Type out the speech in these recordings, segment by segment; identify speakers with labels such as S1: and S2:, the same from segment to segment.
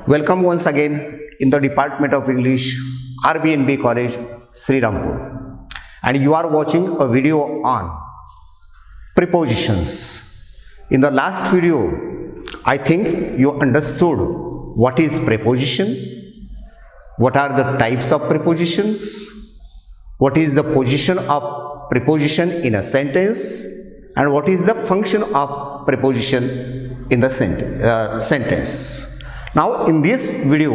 S1: Welcome once again in the Department of English, RBNB College, Srirampur. And you are watching a video on prepositions. In the last video, I think you understood what is preposition, what are the types of prepositions, what is the position of preposition in a sentence, and what is the function of preposition in the sentence. Now in this video,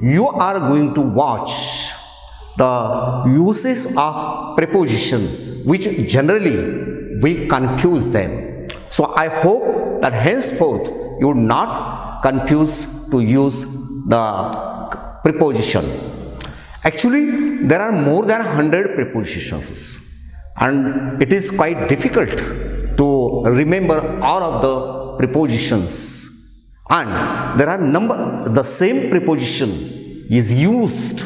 S1: you are going to watch the uses of preposition which generally we confuse them. So I hope that henceforth you would not confuse to use the preposition. Actually, there are more than 100 prepositions and it is quite difficult to remember all of the prepositions. And there are the same preposition is used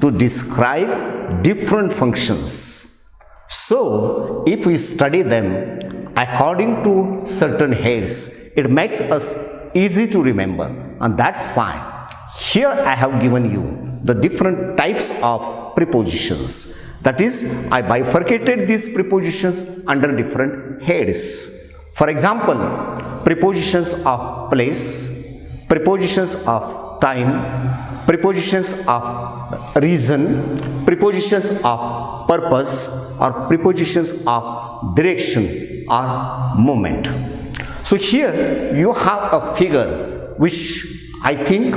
S1: to describe different functions. So if we study them according to certain heads, it makes us easy to remember, and that's fine. Here I have given you the different types of prepositions. That is, I bifurcated these prepositions under different heads. For example, prepositions of place, prepositions of time, prepositions of reason, prepositions of purpose, or prepositions of direction or moment. So here you have a figure which I think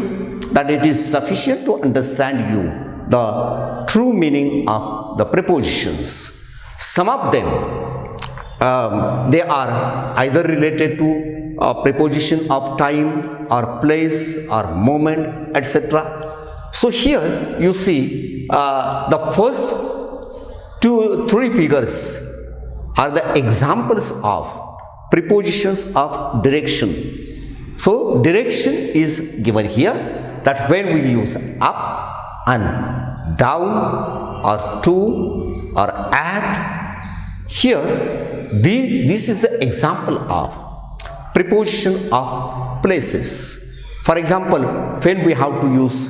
S1: that it is sufficient to understand you the true meaning of the prepositions. Some of them they are either related to preposition of time or place or moment, etc. So here you see the first three figures are the examples of prepositions of direction. So direction is given here, that when we use up and down or to or at, here this is the example of preposition of places. For example, when we have to use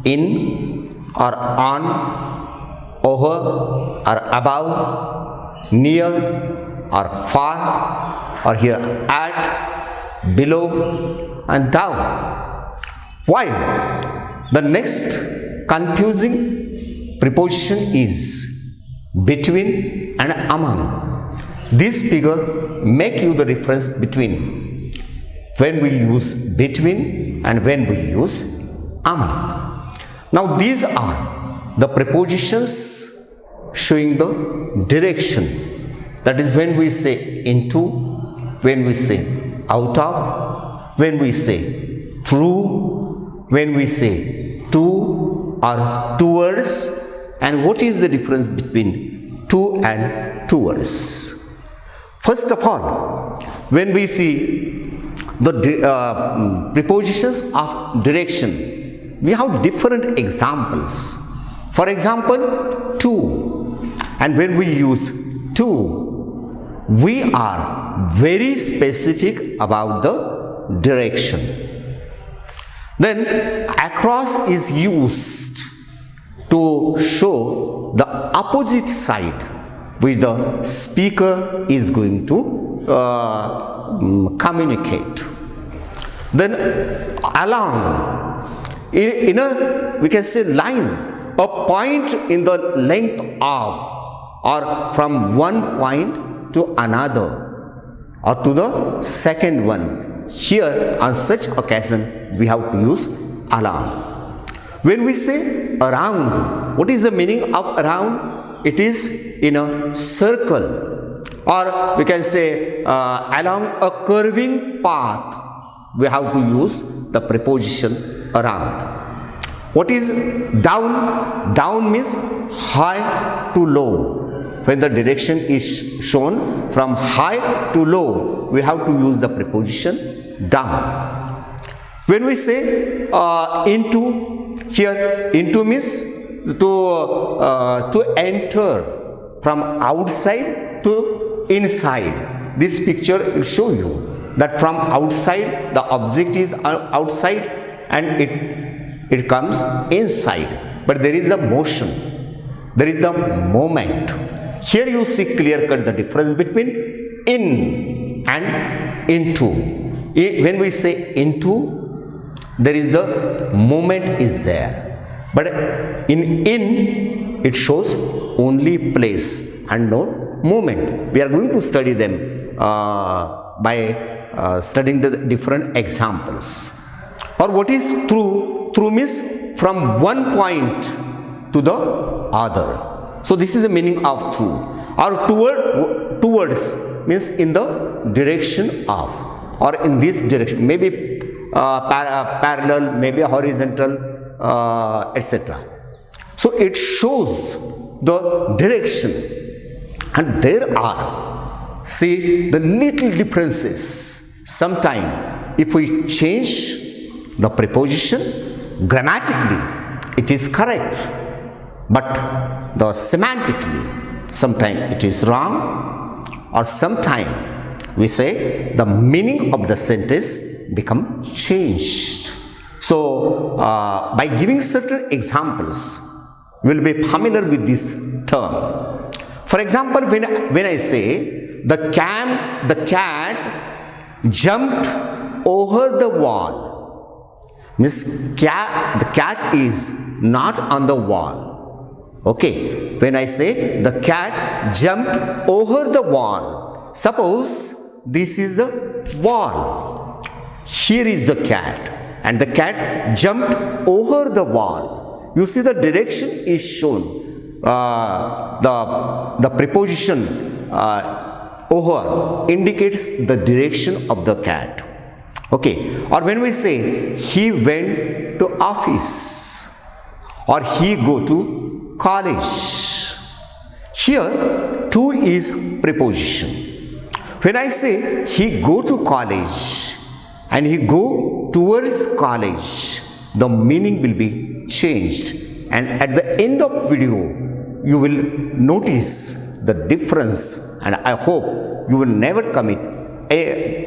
S1: in or on, over or above, near or far, or here at, below and down. While the next confusing preposition is between and among. This figure make you the difference between when we use between and when we use among. Now these are the prepositions showing the direction. That is when we say into, when we say out of, when we say through, when we say to or towards, and what is the difference between to and towards. First of all, when we see the prepositions of direction, we have different examples. For example, to, and when we use to, we are very specific about the direction. Then across is used to show the opposite side which the speaker is going to communicate. Then along, in a, we can say line, a point in the length of, or from one point to another, or to the second one. Here on such occasion we have to use along. When we say around, what is the meaning of around? It is in a circle, or we can say along a curving path. We have to use the preposition around. What is down? Down means high to low. When the direction is shown from high to low, we have to use the preposition down. When we say into, here into means to enter from outside to inside. This picture will show you that from outside, the object is outside, and it comes inside. But there is a motion, there is the moment. Here you see clear cut the difference between in and into. When we say into, there is the moment is there, but in it shows only place and no moment. We are going to study them by studying the different examples. Or what is through? Through means from one point to the other. So this is the meaning of through. Or towards means in the direction of, or in this direction, maybe parallel, maybe horizontal, etc. So it shows the direction, and there are, see, the little differences. Sometime if we change the preposition, grammatically it is correct, but the semantically sometimes it is wrong, or sometime we say the meaning of the sentence become changed. So by giving certain examples, we will be familiar with this term. For example, when I say the cat jumped over the wall, means the cat is not on the wall. Okay, when I say the cat jumped over the wall, suppose this is the wall, here is the cat, and the cat jumped over the wall. You see the direction is shown. The preposition over indicates the direction of the cat. Okay, or when we say he went to office, or he go to college, here to is preposition. When I say he go to college and he go towards college, the meaning will be changed, and at the end of video you will notice the difference, and I hope you will never commit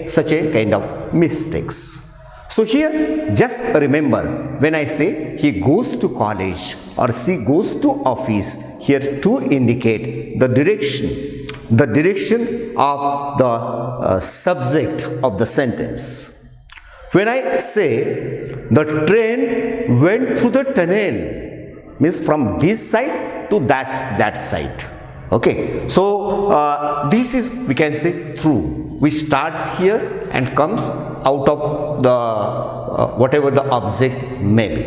S1: such a kind of mistakes. So here just remember, when I say he goes to college or she goes to office, here to indicate the direction of the subject of the sentence. When I say the train went through the tunnel, means from this side to that side. Okay, so this is, we can say, through, which starts here and comes out of the whatever the object may be.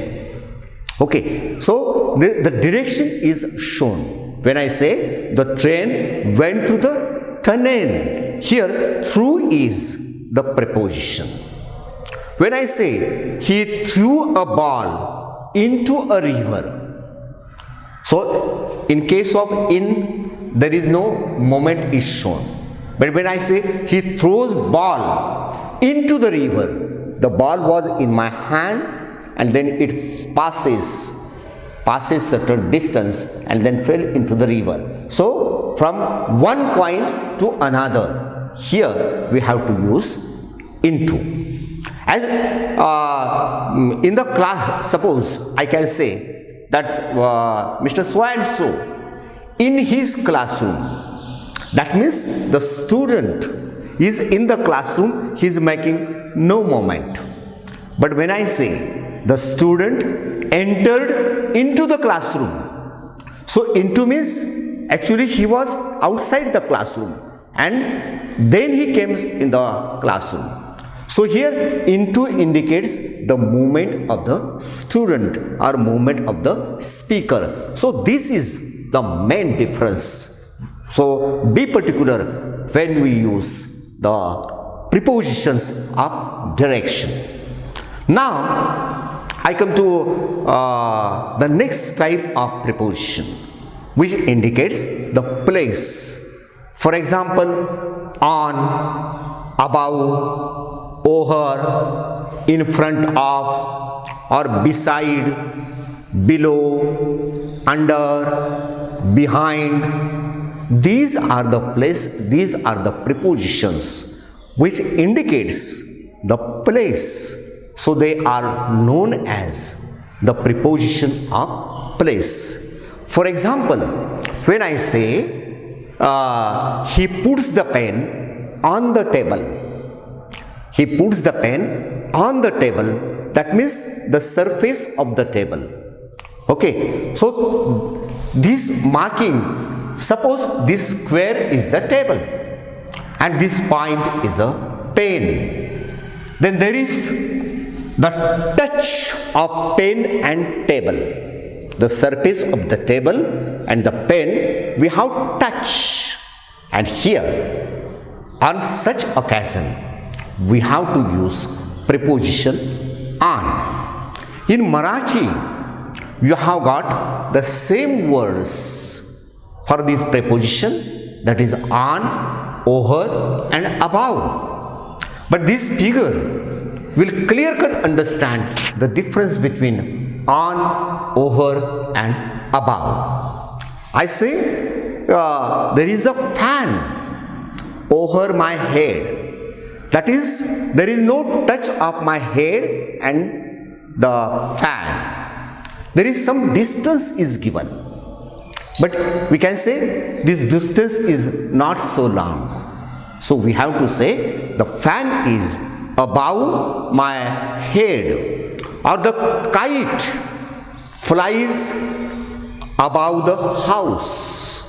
S1: Okay, so the direction is shown. When I say the train went through the tunnel, here through is the preposition. When I say he threw a ball into a river, so in case of in, there is no moment is shown. But when I say he throws ball into the river, the ball was in my hand and then it passes certain distance and then fell into the river. So from one point to another, here we have to use into. As in the class, suppose I can say that Mr. So-and-so in his classroom, that means the student is in the classroom, he is making no movement. But when I say the student entered into the classroom, so into means actually he was outside the classroom and then he came in the classroom. So here into indicates the movement of the student or movement of the speaker. So this is the main difference. So be particular when we use the prepositions of direction. Now I come to the next type of preposition, which indicates the place. For example, on, above, over, in front of, or beside, below, under, behind. These are the prepositions which indicates the place So they are known as the preposition of place. For example, when I say he puts the pen on the table. He puts the pen on the table. That means the surface of the table. Okay. So this marking, suppose this square is the table and this point is a pen. Then there is the touch of pen and table. The surface of the table and the pen, we have touch. And here, on such occasion, we have to use preposition on. In Marathi, you have got the same words for this preposition, that is on, over and above. But this figure will clear-cut understand the difference between on, over and above. I say there is a fan over my head. That is, there is no touch of my head and the fan. There is some distance is given. But we can say this distance is not so long. So we have to say the fan is above my head, or the kite flies above the house.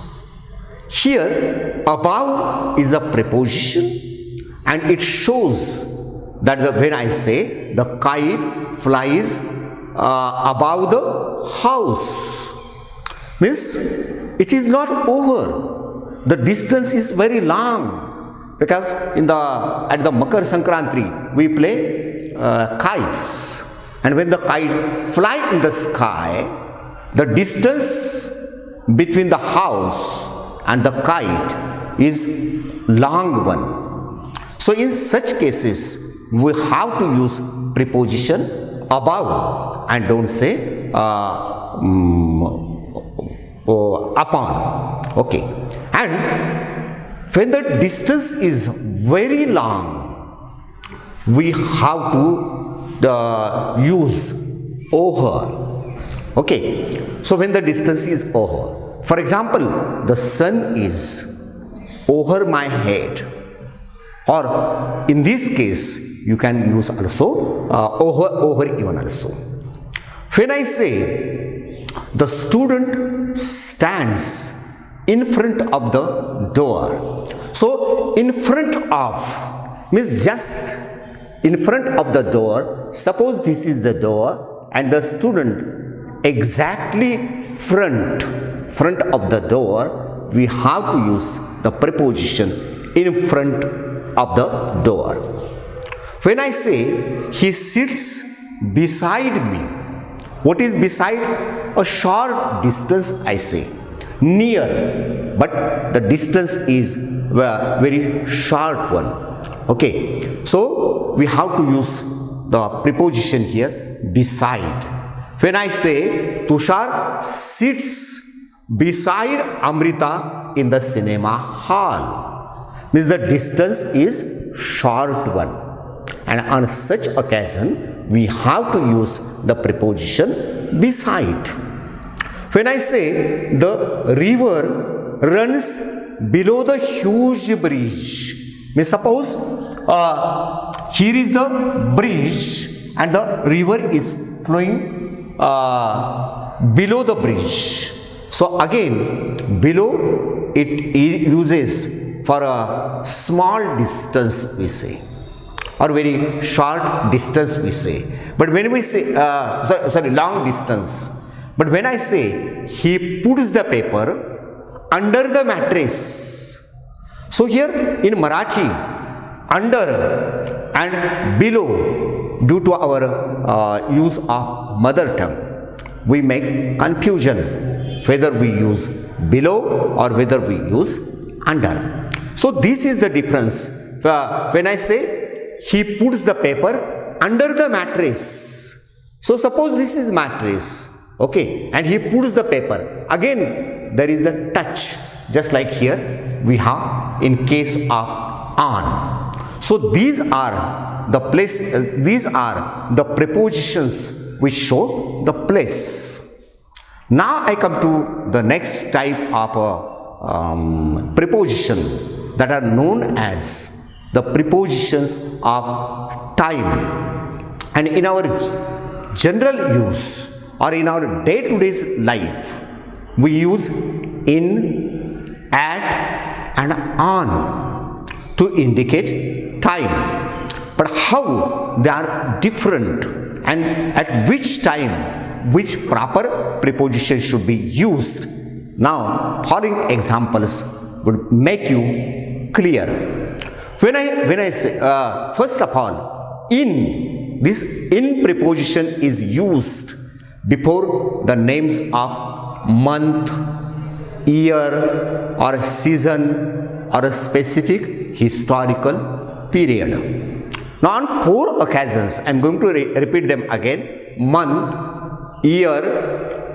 S1: Here, above is a preposition and it shows that when I say the kite flies above the house, means it is not over. The distance is very long. Because at the Makar Sankranti, we play kites. And when the kite fly in the sky, the distance between the house and the kite is long one. So in such cases, we have to use preposition above and don't say upon. Okay. And when the distance is very long, we have to use over. Okay. So when the distance is over, for example, the sun is over my head, or in this case, you can use also over even also. When I say the student stands in front of the door. So in front of means just in front of the door. Suppose this is the door and the student exactly front of the door, we have to use the preposition in front of the door. When I say he sits beside me, what is beside? A short distance I say. Near, but the distance is very short one. Okay, so we have to use the preposition here beside. When I say Tushar sits beside Amrita in the cinema hall, means the distance is short one, and on such occasion we have to use the preposition beside. When I say the river runs below the huge bridge, means suppose here is the bridge and the river is flowing below the bridge. So again, below it uses for a small distance we say, or very short distance we say. But when we say long distance. But when I say he puts the paper under the mattress, so here in Marathi, under and below, due to our use of mother tongue, we make confusion whether we use below or whether we use under. So this is the difference. When I say he puts the paper under the mattress, so suppose this is mattress. Okay, and he puts the paper. Again, there is a touch, just like here we have in case of on. So these are the place. These are the prepositions which show the place. Now I come to the next type of preposition that are known as the prepositions of time. And in our general use or in our day-to-day life, we use in, at and on to indicate time. But how they are different and at which time which proper preposition should be used? Now, following examples would make you clear. When I say, first of all, in, this in preposition is used before the names of month, year or season or a specific historical period. Now on 4 occasions, I am going to repeat them again: month, year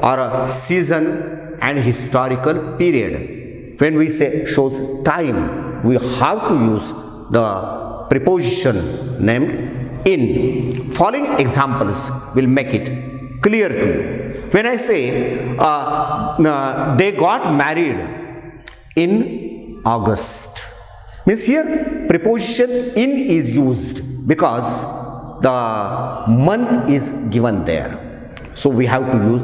S1: or a season and historical period. When we say shows time, we have to use the preposition named in. Following examples will make it clear to you. When I say they got married in August, means here preposition in is used because the month is given there. So we have to use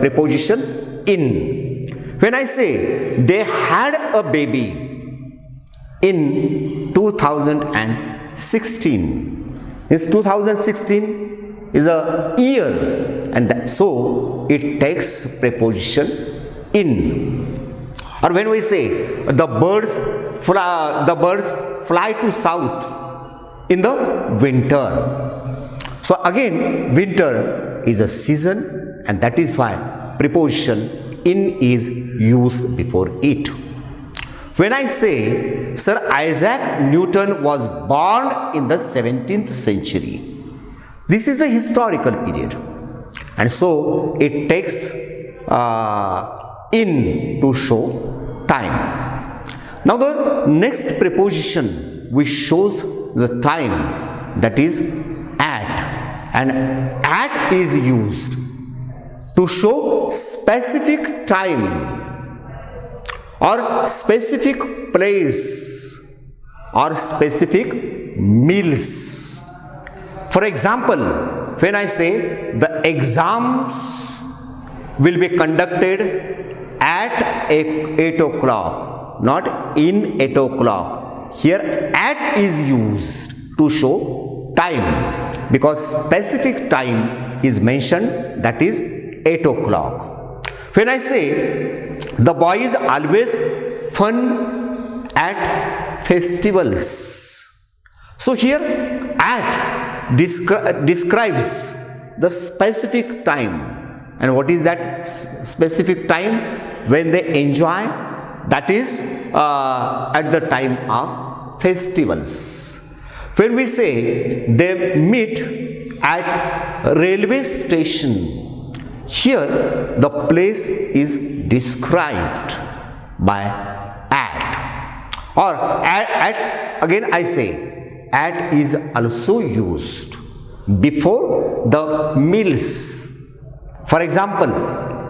S1: preposition in. When I say they had a baby in 2016, means 2016 is a year, and so it takes preposition in. Or when we say the birds fly to south in the winter, so again winter is a season, and that is why preposition in is used before it. When I say Sir Isaac Newton was born in the 17th century, this is a historical period, and so it takes in to show time. Now the next preposition which shows the time, that is at, and at is used to show specific time or specific place or specific meals. For example, when I say the exams will be conducted at 8 o'clock, not in 8 o'clock. Here at is used to show time because specific time is mentioned, that is 8 o'clock. When I say the boy is always fun at festivals, so here at describes the specific time. And what is that specific time? When they enjoy, that is at the time of festivals. When we say they meet at railway station, here the place is described by at. Or at again I say at is also used before the meals. For example,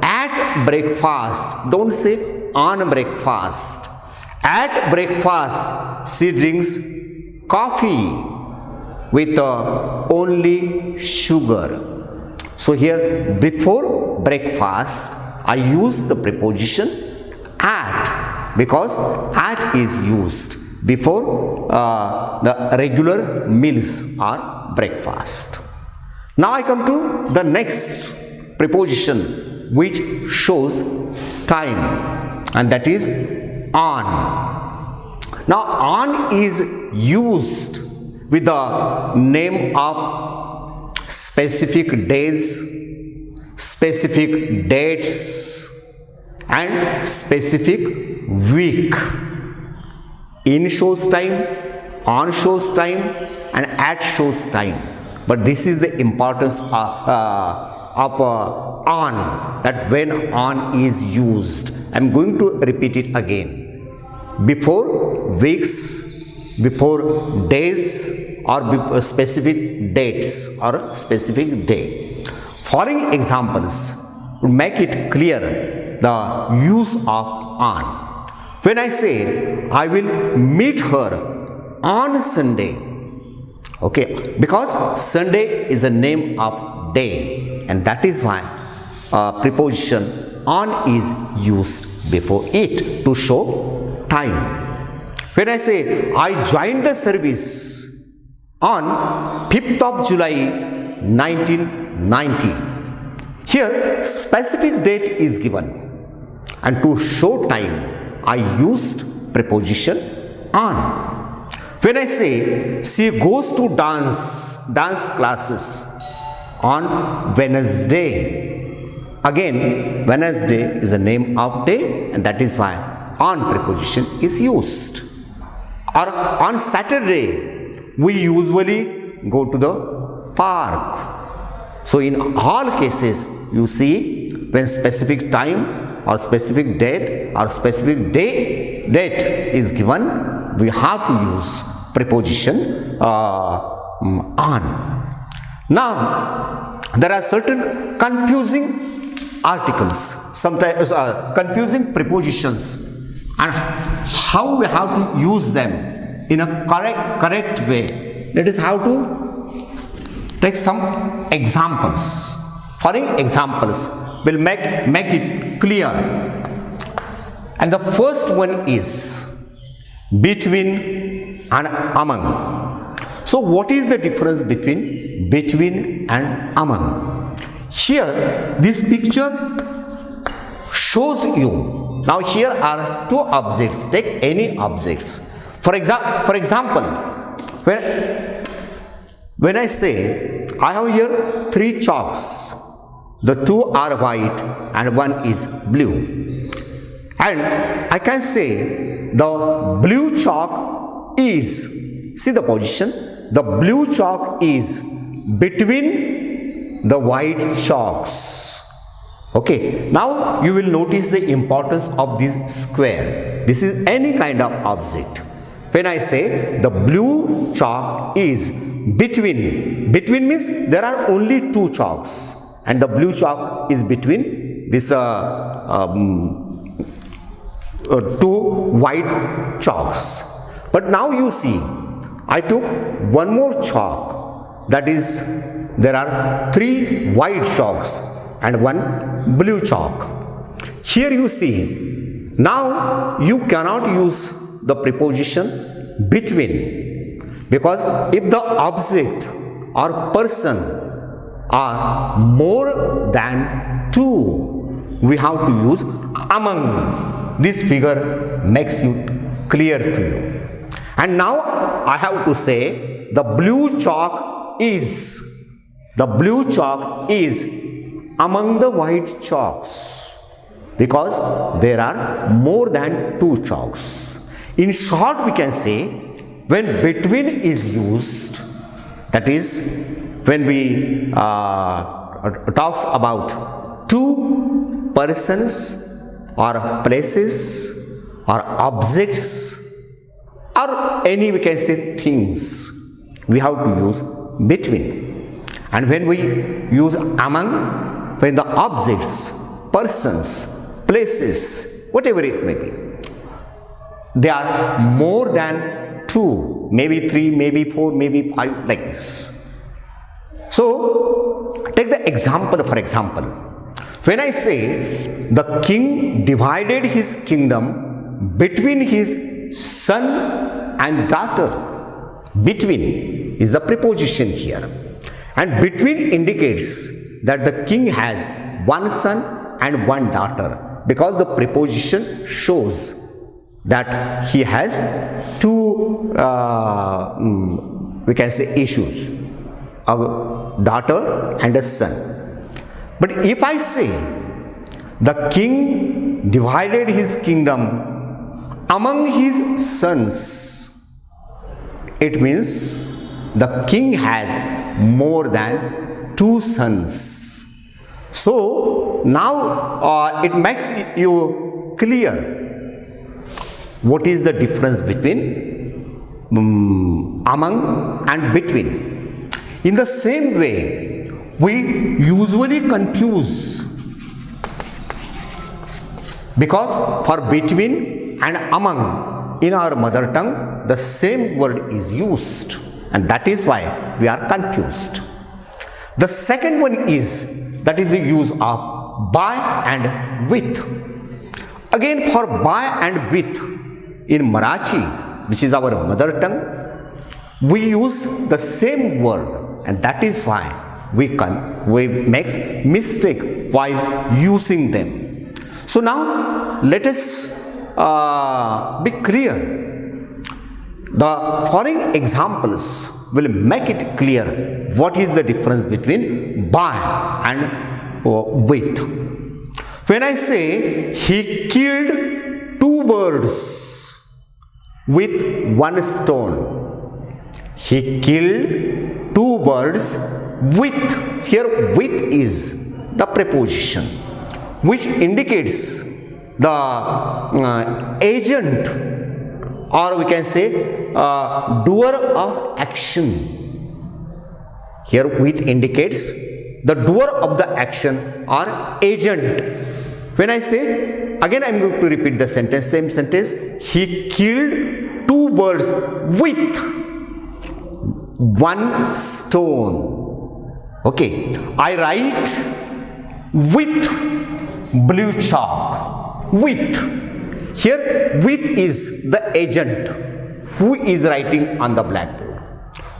S1: at breakfast, don't say on breakfast. At breakfast, she drinks coffee with only sugar. So here before breakfast, I use the preposition at because at is used before the regular meals or breakfast. Now I come to the next preposition which shows time, and that is on. Now on is used with the name of specific days, specific dates and specific week. In shows time, on shows time and at shows time. But this is the importance of on, that when on is used. I am going to repeat it again. Before weeks, before days or specific dates or specific day. Following examples would make it clear the use of on. When I say I will meet her on Sunday, okay, because Sunday is the name of day, and that is why preposition on is used before it to show time. When I say I joined the service on 5th of July 1990, here specific date is given, and to show time I used preposition on. When I say she goes to dance classes on Wednesday, again Wednesday is the name of day, and that is why on preposition is used. Or on Saturday we usually go to the park. So in all cases you see, when specific time or specific date or specific date is given, we have to use preposition on. Now there are certain confusing articles, sometimes confusing prepositions, and how we have to use them in a correct way. That is how to take some examples. Following examples will make it clear. And the first one is between and among. So what is the difference between and among? Here this picture shows you. Now here are two objects. Take any objects. For example, when I say I have here 3 chalks. The 2 are white and 1 is blue. And I can say the blue chalk is, see the position, the blue chalk is between the white chalks. Okay, now you will notice the importance of this square. This is any kind of object. When I say the blue chalk is between means there are only 2 chalks. And the blue chalk is between this 2 white chalks. But now you see, I took one more chalk. That is, there are 3 white chalks and 1 blue chalk. Here you see, now you cannot use the preposition between, because if the object or person are more than 2, we have to use among. This figure makes it clear to you. And now I have to say the blue chalk is among the white chalks, because there are more than 2 chalks. In short, we can say when between is used, that is when we talks about 2 persons or places or objects or any, we can say, things, we have to use between. And when we use among, when the objects, persons, places, whatever it may be, they are more than 2, maybe 3, maybe 4, maybe 5, like this. So, take the example, for example, when I say the king divided his kingdom between his son and daughter, between is the preposition here, and between indicates that the king has 1 son and 1 daughter, because the preposition shows that he has 2 we can say issues, a daughter and a son. But if I say the king divided his kingdom among his sons, it means the king has more than 2 sons. So now it makes you clear what is the difference between among and between. In the same way, we usually confuse, because for between and among in our mother tongue the same word is used, and that is why we are confused. The second one is that is the use of by and with. Again, for by and with in Marathi, which is our mother tongue, we use the same word, and that is why we make mistake while using them. So now let us be clear. The following examples will make it clear what is the difference between by and with. When I say he killed 2 birds with 1 stone, he killed 2 birds with, here with is the preposition which indicates the agent, or we can say doer of action. Here with indicates the doer of the action or agent. When I say, again I am going to repeat the sentence, same sentence, he killed 2 birds with 1 stone. Okay, I write with blue chalk, with. Here with is the agent who is writing on the blackboard.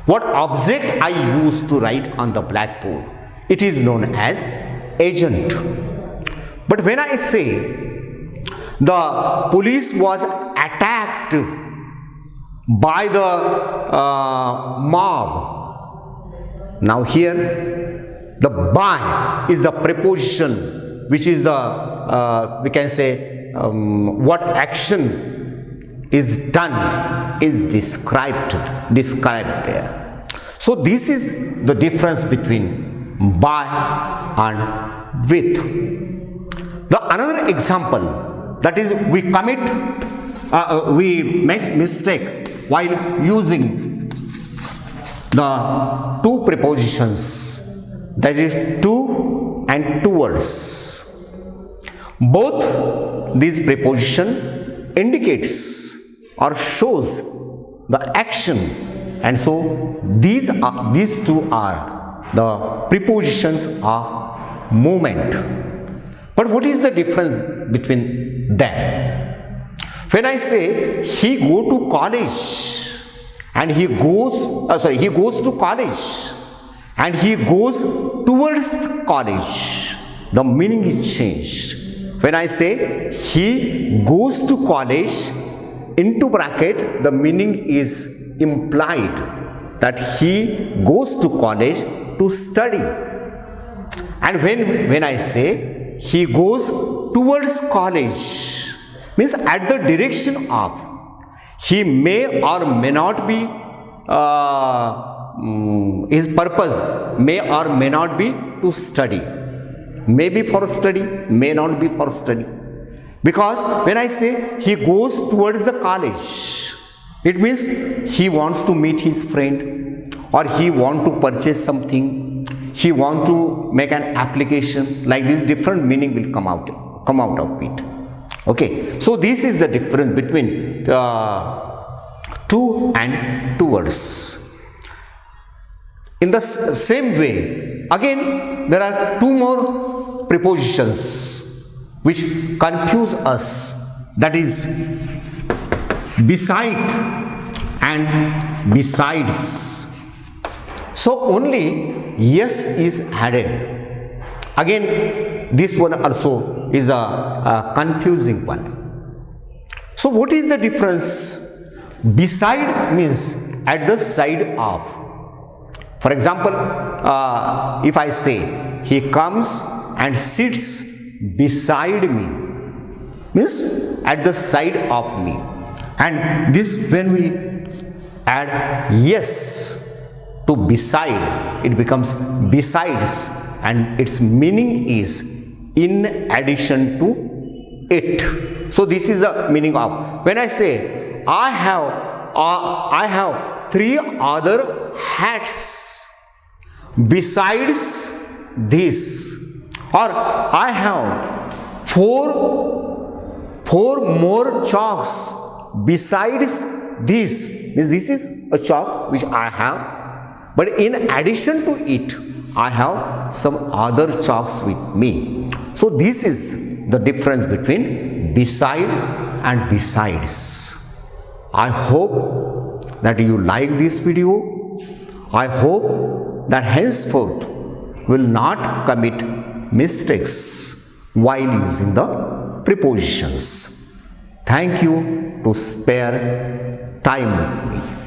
S1: What object I use to write on the blackboard? It is known as agent. But when I say the police was attacked by the mob, now here the by is the preposition which is the we can say what action is done is described there. So this is the difference between by and with. The another example, that is we make mistake while using the 2 prepositions, that is to and towards. Both these preposition indicates or shows the action, and so these 2 are the prepositions of movement. But what is the difference between them? When I say he go to college and he goes to college and he goes towards college, the meaning is changed. When I say he goes to college, into bracket the meaning is implied that he goes to college to study. And when I say he goes towards college, means at the direction of, he may or may not be, his purpose may or may not be to study, may be for study, may not be for study. Because when I say he goes towards the college, it means he wants to meet his friend, or he wants to purchase something, he wants to make an application. Like this, different meaning will come out of it. Okay, so this is the difference between to and towards. In the same way, again there are 2 more prepositions which confuse us, that is beside and besides. So only yes is added. Again, this one also is a confusing one. So what is the difference? Beside means at the side of. For example, if I say he comes and sits beside me, means at the side of me. And this, when we add yes to beside, it becomes besides, and its meaning is in addition to it. So this is the meaning of. When I say I have I have 3 other hats besides this, or I have 4 more chalks besides this. This is a chalk which I have, but in addition to it, I have some other chalks with me. So this is the difference between beside and besides. I hope that you like this video. I hope that henceforth will not commit mistakes while using the prepositions. Thank you to spare time with me.